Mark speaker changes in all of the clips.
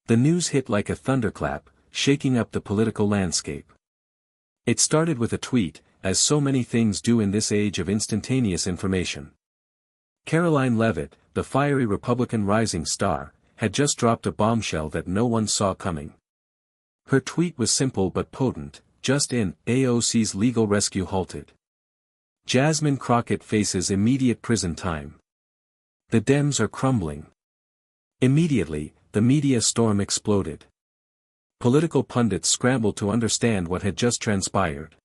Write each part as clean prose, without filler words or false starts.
Speaker 1: The news hit like a thunderclap, shaking up the political landscape. It started with a tweet, as so many things do in this age of instantaneous information. Karoline Leavitt, the fiery Republican rising star, had just dropped a bombshell that no one saw coming. Her tweet was simple but potent, just in, AOC's legal rescue halted. Jasmine Crockett faces immediate prison time. The Dems are crumbling. Immediately, the media storm exploded. Political pundits scrambled to understand what had just transpired.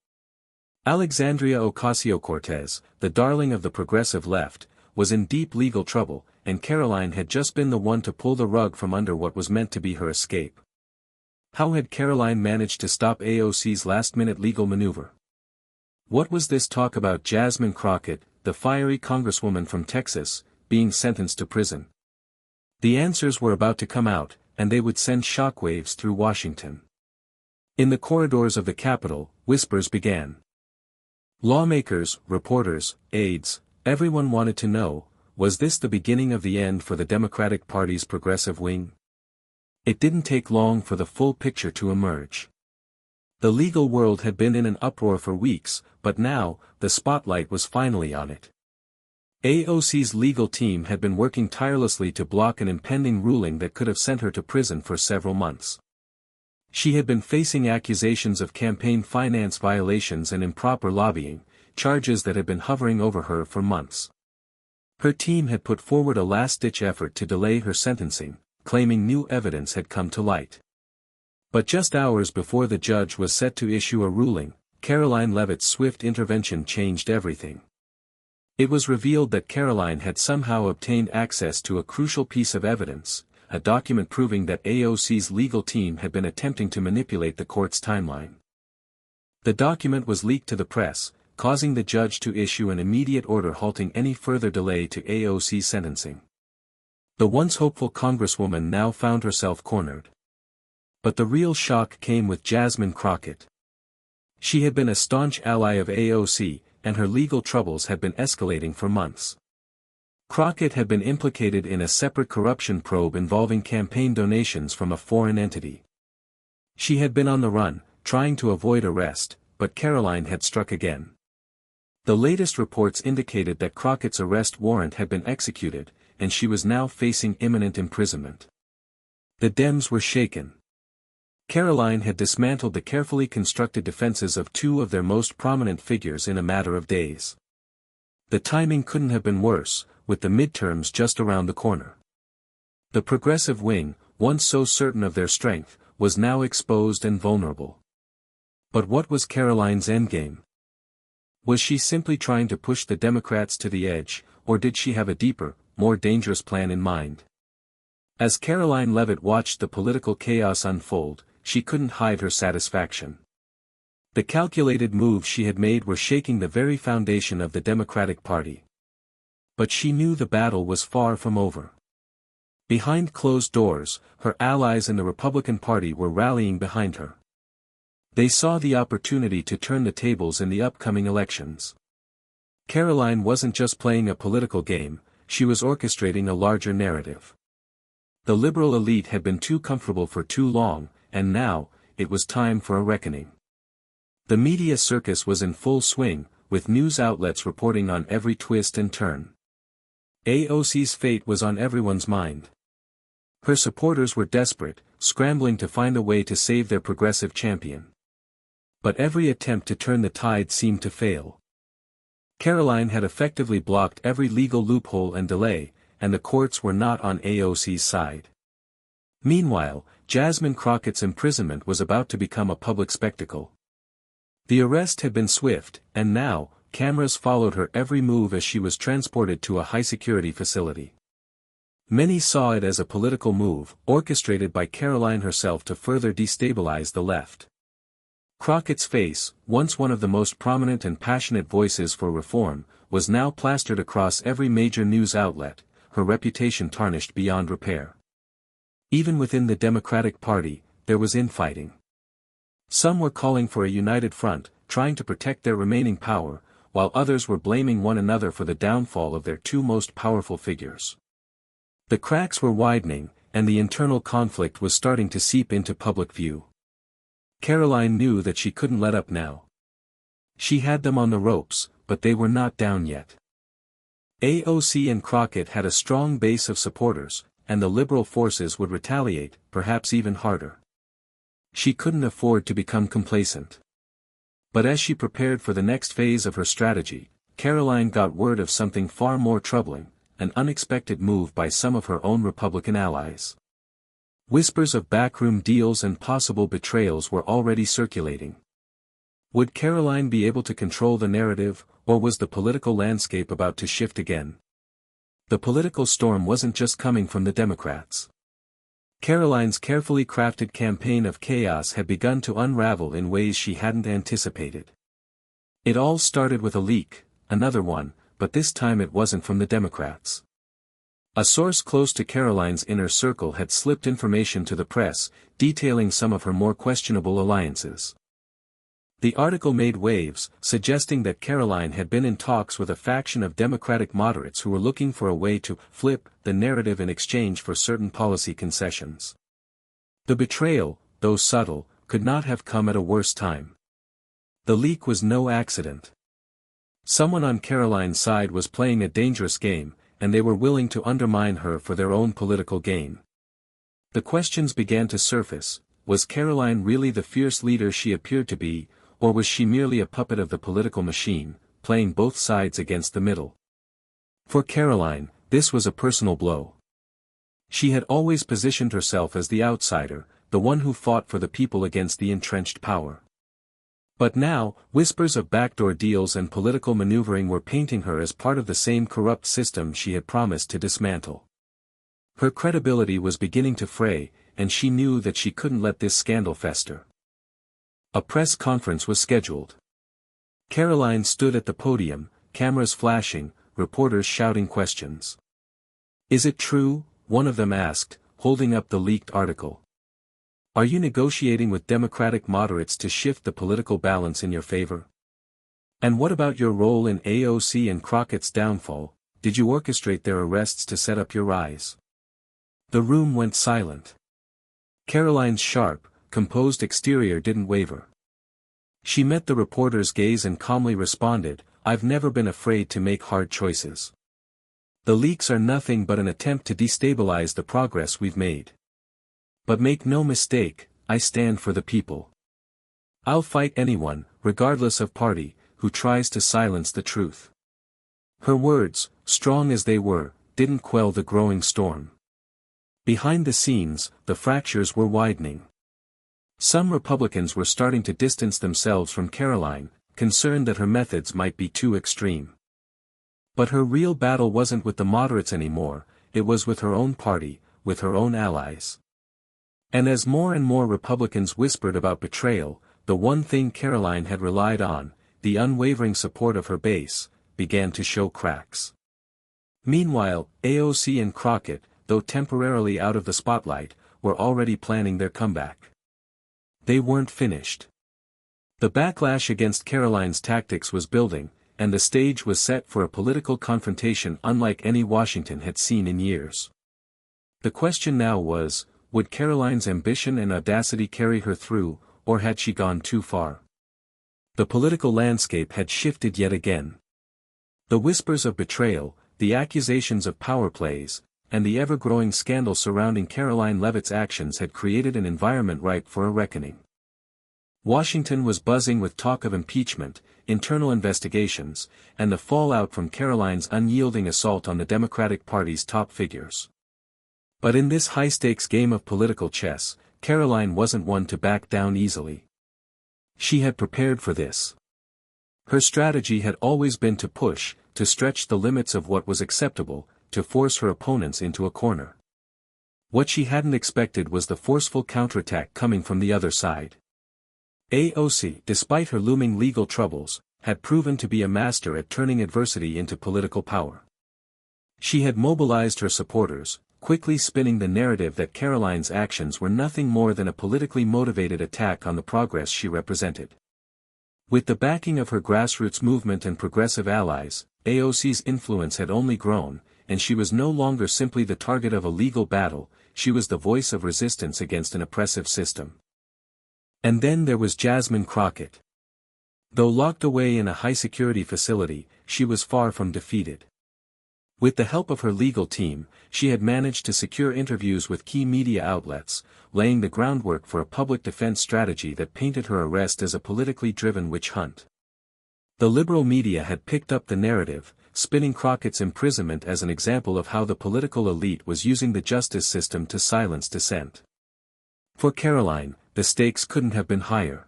Speaker 1: Alexandria Ocasio-Cortez, the darling of the progressive left, was in deep legal trouble, and Karoline had just been the one to pull the rug from under what was meant to be her escape. How had Karoline managed to stop AOC's last-minute legal maneuver? What was this talk about Jasmine Crockett, the fiery congresswoman from Texas, being sentenced to prison? The answers were about to come out, and they would send shockwaves through Washington. In the corridors of the Capitol, whispers began. Lawmakers, reporters, aides, everyone wanted to know, was this the beginning of the end for the Democratic Party's progressive wing? It didn't take long for the full picture to emerge. The legal world had been in an uproar for weeks, but now, the spotlight was finally on it. AOC's legal team had been working tirelessly to block an impending ruling that could have sent her to prison for several months. She had been facing accusations of campaign finance violations and improper lobbying, charges that had been hovering over her for months. Her team had put forward a last-ditch effort to delay her sentencing, claiming new evidence had come to light. But just hours before the judge was set to issue a ruling, Karoline Leavitt's swift intervention changed everything. It was revealed that Karoline had somehow obtained access to a crucial piece of evidence, a document proving that AOC's legal team had been attempting to manipulate the court's timeline. The document was leaked to the press, causing the judge to issue an immediate order halting any further delay to AOC's sentencing. The once hopeful congresswoman now found herself cornered. But the real shock came with Jasmine Crockett. She had been a staunch ally of AOC, and her legal troubles had been escalating for months. Crockett had been implicated in a separate corruption probe involving campaign donations from a foreign entity. She had been on the run, trying to avoid arrest, but Karoline had struck again. The latest reports indicated that Crockett's arrest warrant had been executed, and she was now facing imminent imprisonment. The Dems were shaken. Karoline had dismantled the carefully constructed defenses of two of their most prominent figures in a matter of days. The timing couldn't have been worse, with the midterms just around the corner. The progressive wing, once so certain of their strength, was now exposed and vulnerable. But what was Karoline's endgame? Was she simply trying to push the Democrats to the edge, or did she have a deeper, more dangerous plan in mind? As Karoline Leavitt watched the political chaos unfold, she couldn't hide her satisfaction. The calculated moves she had made were shaking the very foundation of the Democratic Party. But she knew the battle was far from over. Behind closed doors, her allies in the Republican Party were rallying behind her. They saw the opportunity to turn the tables in the upcoming elections. Karoline wasn't just playing a political game, she was orchestrating a larger narrative. The liberal elite had been too comfortable for too long, and now, it was time for a reckoning. The media circus was in full swing, with news outlets reporting on every twist and turn. AOC's fate was on everyone's mind. Her supporters were desperate, scrambling to find a way to save their progressive champion. But every attempt to turn the tide seemed to fail. Karoline had effectively blocked every legal loophole and delay, and the courts were not on AOC's side. Meanwhile, Jasmine Crockett's imprisonment was about to become a public spectacle. The arrest had been swift, and now, cameras followed her every move as she was transported to a high-security facility. Many saw it as a political move, orchestrated by Karoline herself to further destabilize the left. Crockett's face, once one of the most prominent and passionate voices for reform, was now plastered across every major news outlet, her reputation tarnished beyond repair. Even within the Democratic Party, there was infighting. Some were calling for a united front, trying to protect their remaining power, while others were blaming one another for the downfall of their two most powerful figures. The cracks were widening, and the internal conflict was starting to seep into public view. Karoline knew that she couldn't let up now. She had them on the ropes, but they were not down yet. AOC and Crockett had a strong base of supporters, and the liberal forces would retaliate, perhaps even harder. She couldn't afford to become complacent. But as she prepared for the next phase of her strategy, Karoline got word of something far more troubling, an unexpected move by some of her own Republican allies. Whispers of backroom deals and possible betrayals were already circulating. Would Karoline be able to control the narrative, or was the political landscape about to shift again? The political storm wasn't just coming from the Democrats. Karoline's carefully crafted campaign of chaos had begun to unravel in ways she hadn't anticipated. It all started with a leak, another one, but this time it wasn't from the Democrats. A source close to Karoline's inner circle had slipped information to the press, detailing some of her more questionable alliances. The article made waves, suggesting that Karoline had been in talks with a faction of Democratic moderates who were looking for a way to flip the narrative in exchange for certain policy concessions. The betrayal, though subtle, could not have come at a worse time. The leak was no accident. Someone on Karoline's side was playing a dangerous game, and they were willing to undermine her for their own political gain. The questions began to surface: was Karoline really the fierce leader she appeared to be, or was she merely a puppet of the political machine, playing both sides against the middle? For Karoline, this was a personal blow. She had always positioned herself as the outsider, the one who fought for the people against the entrenched power. But now, whispers of backdoor deals and political maneuvering were painting her as part of the same corrupt system she had promised to dismantle. Her credibility was beginning to fray, and she knew that she couldn't let this scandal fester. A press conference was scheduled. Karoline stood at the podium, cameras flashing, reporters shouting questions. "Is it true?" one of them asked, holding up the leaked article. "Are you negotiating with Democratic moderates to shift the political balance in your favor? And what about your role in AOC and Crockett's downfall? Did you orchestrate their arrests to set up your rise?" The room went silent. Karoline's sharp, composed exterior didn't waver. She met the reporter's gaze and calmly responded, "I've never been afraid to make hard choices. The leaks are nothing but an attempt to destabilize the progress we've made. But make no mistake, I stand for the people. I'll fight anyone, regardless of party, who tries to silence the truth." Her words, strong as they were, didn't quell the growing storm. Behind the scenes, the fractures were widening. Some Republicans were starting to distance themselves from Karoline, concerned that her methods might be too extreme. But her real battle wasn't with the moderates anymore, it was with her own party, with her own allies. And as more and more Republicans whispered about betrayal, the one thing Karoline had relied on, the unwavering support of her base, began to show cracks. Meanwhile, AOC and Crockett, though temporarily out of the spotlight, were already planning their comeback. They weren't finished. The backlash against Karoline's tactics was building, and the stage was set for a political confrontation unlike any Washington had seen in years. The question now was, would Karoline's ambition and audacity carry her through, or had she gone too far? The political landscape had shifted yet again. The whispers of betrayal, the accusations of power plays, and the ever-growing scandal surrounding Karoline Leavitt's actions had created an environment ripe for a reckoning. Washington was buzzing with talk of impeachment, internal investigations, and the fallout from Karoline's unyielding assault on the Democratic Party's top figures. But in this high-stakes game of political chess, Karoline wasn't one to back down easily. She had prepared for this. Her strategy had always been to push, to stretch the limits of what was acceptable, to force her opponents into a corner. What she hadn't expected was the forceful counterattack coming from the other side. AOC, despite her looming legal troubles, had proven to be a master at turning adversity into political power. She had mobilized her supporters, quickly spinning the narrative that Karoline's actions were nothing more than a politically motivated attack on the progress she represented. With the backing of her grassroots movement and progressive allies, AOC's influence had only grown, and she was no longer simply the target of a legal battle, she was the voice of resistance against an oppressive system. And then there was Jasmine Crockett. Though locked away in a high-security facility, she was far from defeated. With the help of her legal team, she had managed to secure interviews with key media outlets, laying the groundwork for a public defense strategy that painted her arrest as a politically driven witch hunt. The liberal media had picked up the narrative, spinning Crockett's imprisonment as an example of how the political elite was using the justice system to silence dissent. For Karoline, the stakes couldn't have been higher.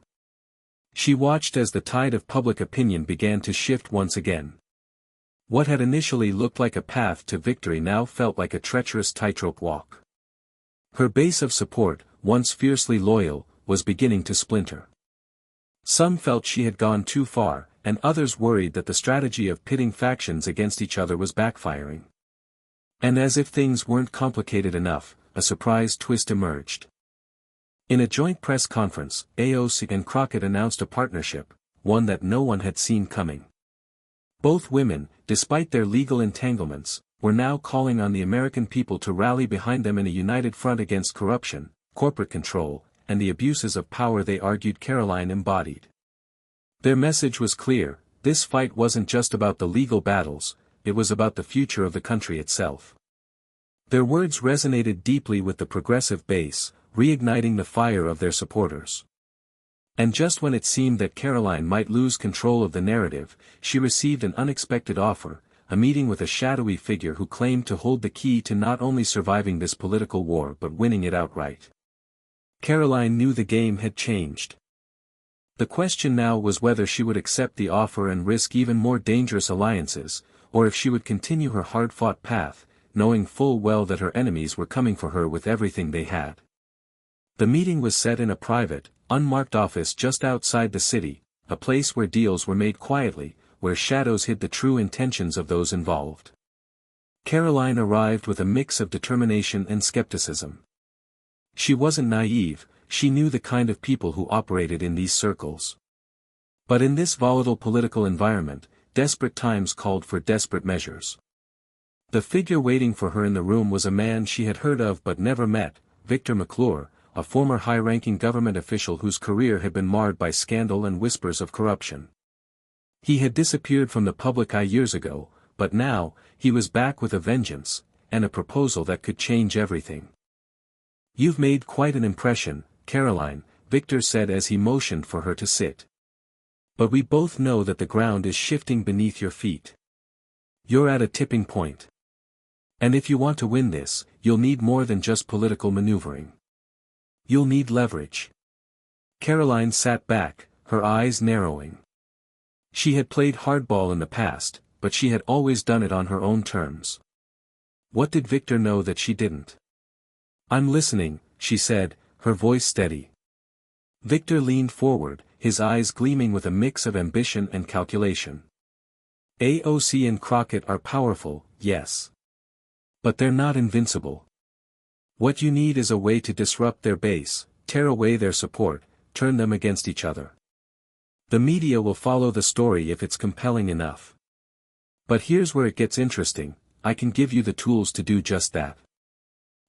Speaker 1: She watched as the tide of public opinion began to shift once again. What had initially looked like a path to victory now felt like a treacherous tightrope walk. Her base of support, once fiercely loyal, was beginning to splinter. Some felt she had gone too far, and others worried that the strategy of pitting factions against each other was backfiring. And as if things weren't complicated enough, a surprise twist emerged. In a joint press conference, AOC and Crockett announced a partnership, one that no one had seen coming. Both women, despite their legal entanglements, were now calling on the American people to rally behind them in a united front against corruption, corporate control, and the abuses of power they argued Karoline embodied. Their message was clear: this fight wasn't just about the legal battles, it was about the future of the country itself. Their words resonated deeply with the progressive base, reigniting the fire of their supporters. And just when it seemed that Karoline might lose control of the narrative, she received an unexpected offer, a meeting with a shadowy figure who claimed to hold the key to not only surviving this political war but winning it outright. Karoline knew the game had changed. The question now was whether she would accept the offer and risk even more dangerous alliances, or if she would continue her hard-fought path, knowing full well that her enemies were coming for her with everything they had. The meeting was set in a private, unmarked office just outside the city, a place where deals were made quietly, where shadows hid the true intentions of those involved. Karoline arrived with a mix of determination and skepticism. She wasn't naive, she knew the kind of people who operated in these circles. But in this volatile political environment, desperate times called for desperate measures. The figure waiting for her in the room was a man she had heard of but never met, Victor McClure, a former high-ranking government official whose career had been marred by scandal and whispers of corruption. He had disappeared from the public eye years ago, but now, he was back with a vengeance, and a proposal that could change everything. "You've made quite an impression, Karoline," Victor said as he motioned for her to sit. "But we both know that the ground is shifting beneath your feet. You're at a tipping point. And if you want to win this, you'll need more than just political maneuvering. You'll need leverage." Karoline sat back, her eyes narrowing. She had played hardball in the past, but she had always done it on her own terms. What did Victor know that she didn't? "I'm listening," she said, her voice steady. Victor leaned forward, his eyes gleaming with a mix of ambition and calculation. "AOC and Crockett are powerful, yes. But they're not invincible. What you need is a way to disrupt their base, tear away their support, turn them against each other. The media will follow the story if it's compelling enough. But here's where it gets interesting: I can give you the tools to do just that."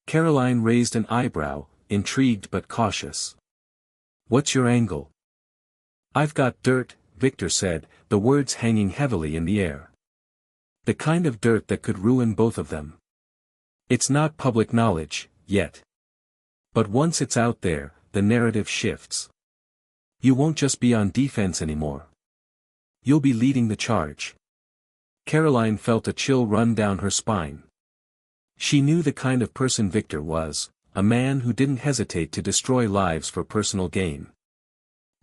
Speaker 1: Karoline raised an eyebrow, intrigued but cautious. "What's your angle?" "I've got dirt," Victor said, the words hanging heavily in the air. "The kind of dirt that could ruin both of them. It's not public knowledge, yet. But once it's out there, the narrative shifts. You won't just be on defense anymore. You'll be leading the charge." Karoline felt a chill run down her spine. She knew the kind of person Victor was, a man who didn't hesitate to destroy lives for personal gain.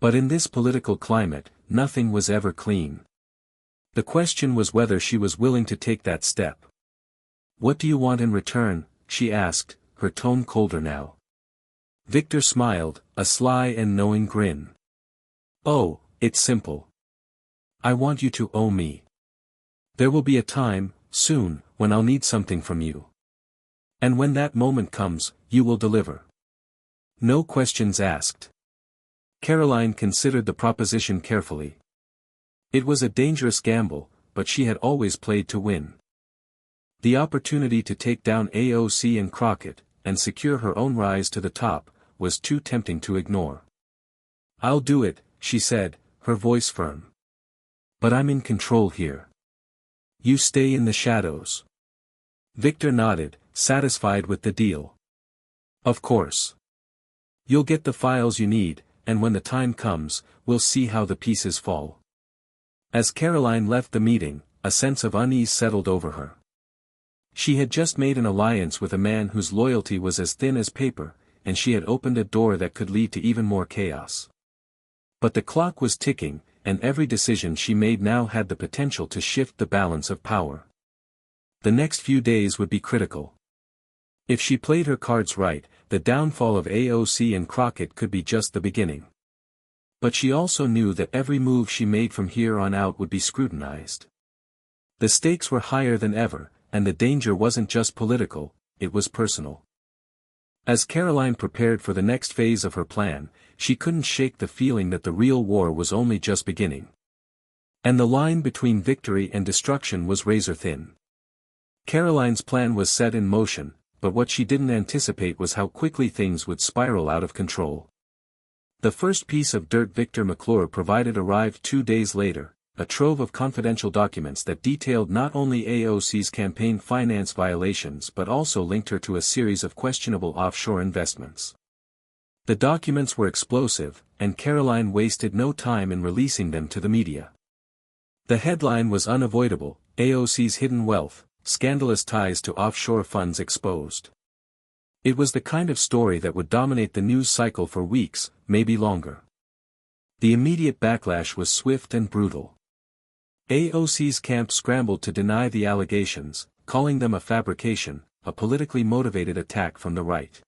Speaker 1: But in this political climate, nothing was ever clean. The question was whether she was willing to take that step. "What do you want in return?" she asked, her tone colder now. Victor smiled, a sly and knowing grin. "Oh, it's simple. I want you to owe me. There will be a time, soon, when I'll need something from you. And when that moment comes, you will deliver. No questions asked." Karoline considered the proposition carefully. It was a dangerous gamble, but she had always played to win. The opportunity to take down AOC and Crockett, and secure her own rise to the top, was too tempting to ignore. "I'll do it," she said, her voice firm. "But I'm in control here. You stay in the shadows." Victor nodded, satisfied with the deal. "Of course. You'll get the files you need, and when the time comes, we'll see how the pieces fall." As Karoline left the meeting, a sense of unease settled over her. She had just made an alliance with a man whose loyalty was as thin as paper, and she had opened a door that could lead to even more chaos. But the clock was ticking, and every decision she made now had the potential to shift the balance of power. The next few days would be critical. If she played her cards right, the downfall of AOC and Crockett could be just the beginning. But she also knew that every move she made from here on out would be scrutinized. The stakes were higher than ever, and the danger wasn't just political, it was personal. As Karoline prepared for the next phase of her plan, she couldn't shake the feeling that the real war was only just beginning. And the line between victory and destruction was razor thin. Karoline's plan was set in motion, but what she didn't anticipate was how quickly things would spiral out of control. The first piece of dirt Victor McClure provided arrived 2 days later, a trove of confidential documents that detailed not only AOC's campaign finance violations but also linked her to a series of questionable offshore investments. The documents were explosive, and Karoline wasted no time in releasing them to the media. The headline was unavoidable: AOC's hidden wealth, scandalous ties to offshore funds exposed. It was the kind of story that would dominate the news cycle for weeks, maybe longer. The immediate backlash was swift and brutal. AOC's camp scrambled to deny the allegations, calling them a fabrication, a politically motivated attack from the right.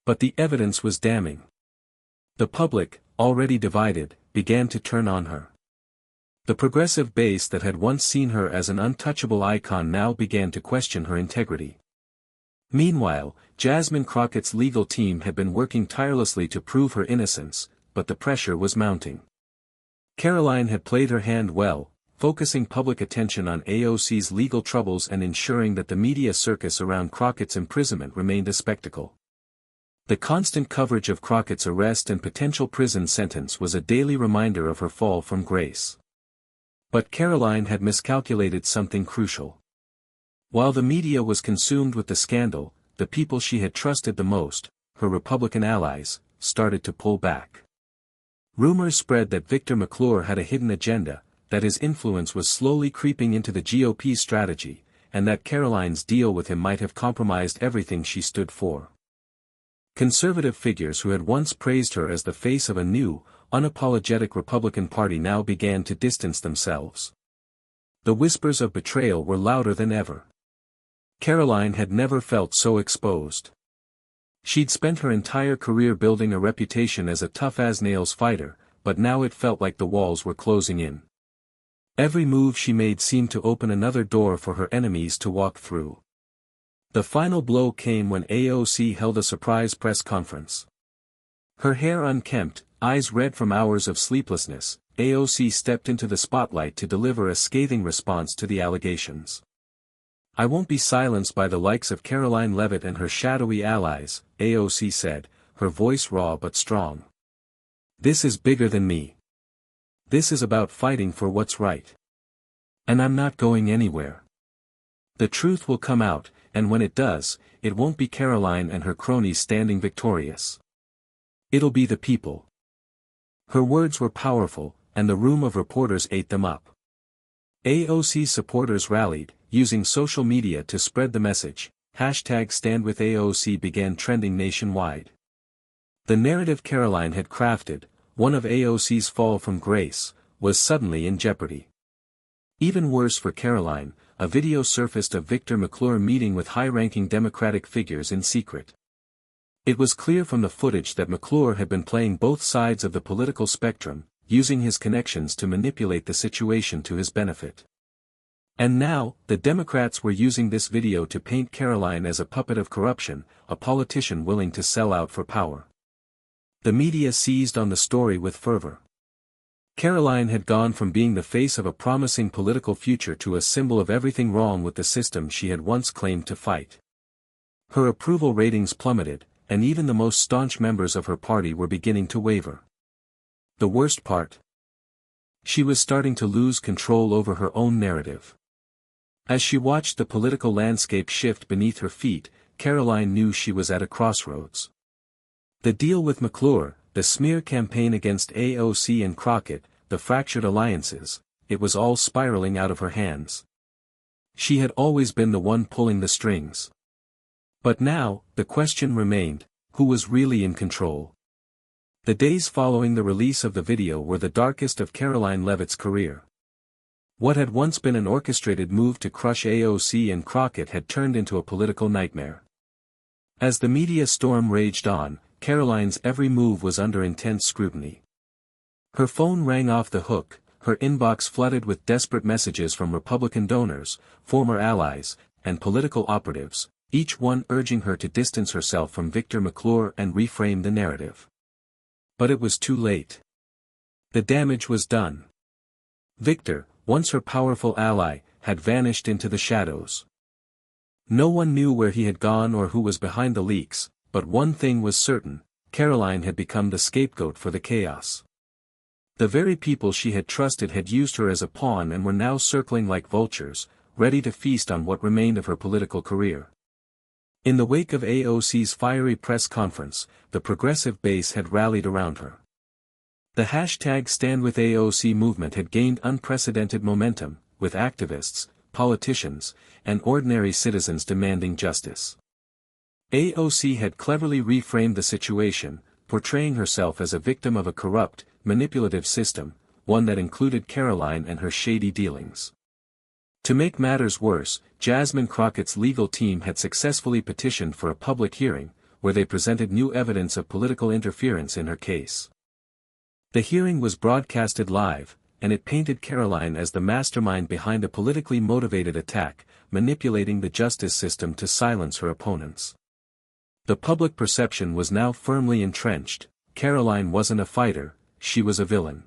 Speaker 1: But the evidence was damning. The public, already divided, began to turn on her. The progressive base that had once seen her as an untouchable icon now began to question her integrity. Meanwhile, Jasmine Crockett's legal team had been working tirelessly to prove her innocence, but the pressure was mounting. Karoline had played her hand well, focusing public attention on AOC's legal troubles and ensuring that the media circus around Crockett's imprisonment remained a spectacle. The constant coverage of Crockett's arrest and potential prison sentence was a daily reminder of her fall from grace. But Karoline had miscalculated something crucial. While the media was consumed with the scandal, the people she had trusted the most, her Republican allies, started to pull back. Rumors spread that Victor McClure had a hidden agenda, that his influence was slowly creeping into the GOP strategy, and that Karoline's deal with him might have compromised everything she stood for. Conservative figures who had once praised her as the face of a new, unapologetic Republican Party now began to distance themselves. The whispers of betrayal were louder than ever. Karoline had never felt so exposed. She'd spent her entire career building a reputation as a tough-as-nails fighter, but now it felt like the walls were closing in. Every move she made seemed to open another door for her enemies to walk through. The final blow came when AOC held a surprise press conference. Her hair unkempt, eyes red from hours of sleeplessness, AOC stepped into the spotlight to deliver a scathing response to the allegations. "I won't be silenced by the likes of Karoline Leavitt and her shadowy allies," AOC said, her voice raw but strong. "This is bigger than me. This is about fighting for what's right. And I'm not going anywhere. The truth will come out, and when it does, it won't be Karoline and her cronies standing victorious. It'll be the people." Her words were powerful, and the room of reporters ate them up. AOC supporters rallied, using social media to spread the message. #StandWithAOC began trending nationwide. The narrative Karoline had crafted, one of AOC's fall from grace, was suddenly in jeopardy. Even worse for Karoline, a video surfaced of Victor McClure meeting with high-ranking Democratic figures in secret. It was clear from the footage that McClure had been playing both sides of the political spectrum, using his connections to manipulate the situation to his benefit. And now, the Democrats were using this video to paint Karoline as a puppet of corruption, a politician willing to sell out for power. The media seized on the story with fervor. Karoline had gone from being the face of a promising political future to a symbol of everything wrong with the system she had once claimed to fight. Her approval ratings plummeted, and even the most staunch members of her party were beginning to waver. The worst part? She was starting to lose control over her own narrative. As she watched the political landscape shift beneath her feet, Karoline knew she was at a crossroads. The deal with McClure, the smear campaign against AOC and Crockett, the fractured alliances, it was all spiraling out of her hands. She had always been the one pulling the strings. But now, the question remained, who was really in control? The days following the release of the video were the darkest of Karoline Leavitt's career. What had once been an orchestrated move to crush AOC and Crockett had turned into a political nightmare. As the media storm raged on, Karoline's every move was under intense scrutiny. Her phone rang off the hook, her inbox flooded with desperate messages from Republican donors, former allies, and political operatives, each one urging her to distance herself from Victor McClure and reframe the narrative. But it was too late. The damage was done. Victor, once her powerful ally, had vanished into the shadows. No one knew where he had gone or who was behind the leaks, but one thing was certain, Karoline had become the scapegoat for the chaos. The very people she had trusted had used her as a pawn and were now circling like vultures, ready to feast on what remained of her political career. In the wake of AOC's fiery press conference, the progressive base had rallied around her. The #StandWithAOC movement had gained unprecedented momentum, with activists, politicians, and ordinary citizens demanding justice. AOC had cleverly reframed the situation, portraying herself as a victim of a corrupt, manipulative system, one that included Karoline and her shady dealings. To make matters worse, Jasmine Crockett's legal team had successfully petitioned for a public hearing, where they presented new evidence of political interference in her case. The hearing was broadcasted live, and it painted Karoline as the mastermind behind a politically motivated attack, manipulating the justice system to silence her opponents. The public perception was now firmly entrenched. Karoline wasn't a fighter, she was a villain.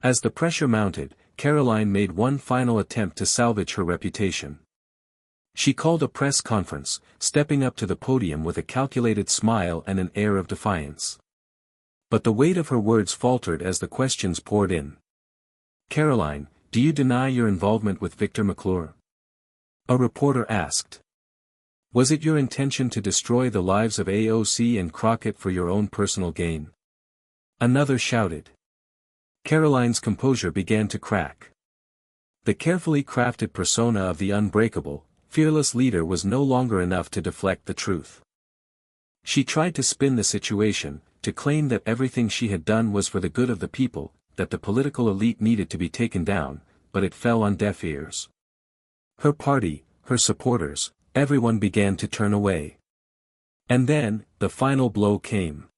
Speaker 1: As the pressure mounted, Karoline made one final attempt to salvage her reputation. She called a press conference, stepping up to the podium with a calculated smile and an air of defiance. But the weight of her words faltered as the questions poured in. "Karoline, do you deny your involvement with Victor McClure?" a reporter asked. "Was it your intention to destroy the lives of AOC and Crockett for your own personal gain?" Another shouted. Karoline's composure began to crack. The carefully crafted persona of the unbreakable, fearless leader was no longer enough to deflect the truth. She tried to spin the situation, to claim that everything she had done was for the good of the people, that the political elite needed to be taken down, but it fell on deaf ears. Her party, her supporters, everyone began to turn away. And then, the final blow came.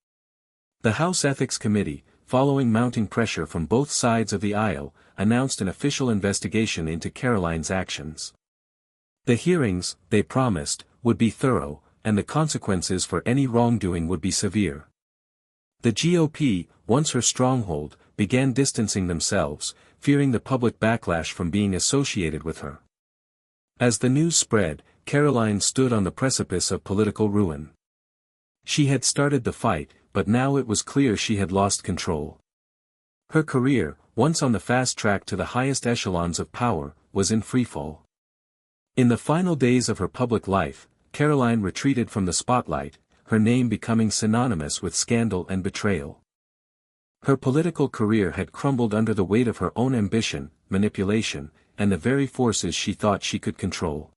Speaker 1: The House Ethics Committee, following mounting pressure from both sides of the aisle, announced an official investigation into Karoline's actions. The hearings, they promised, would be thorough, and the consequences for any wrongdoing would be severe. The GOP, once her stronghold, began distancing themselves, fearing the public backlash from being associated with her. As the news spread, Karoline stood on the precipice of political ruin. She had started the fight, but now it was clear she had lost control. Her career, once on the fast track to the highest echelons of power, was in freefall. In the final days of her public life, Karoline retreated from the spotlight, her name becoming synonymous with scandal and betrayal. Her political career had crumbled under the weight of her own ambition, manipulation, and the very forces she thought she could control.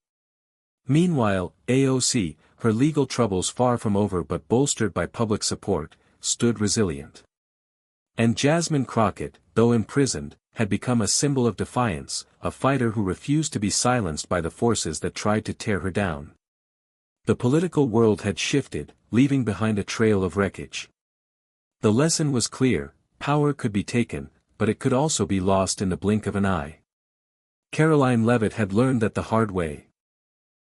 Speaker 1: Meanwhile, AOC, her legal troubles far from over but bolstered by public support, stood resilient. And Jasmine Crockett, though imprisoned, had become a symbol of defiance, a fighter who refused to be silenced by the forces that tried to tear her down. The political world had shifted, leaving behind a trail of wreckage. The lesson was clear: power could be taken, but it could also be lost in the blink of an eye. Karoline Leavitt had learned that the hard way.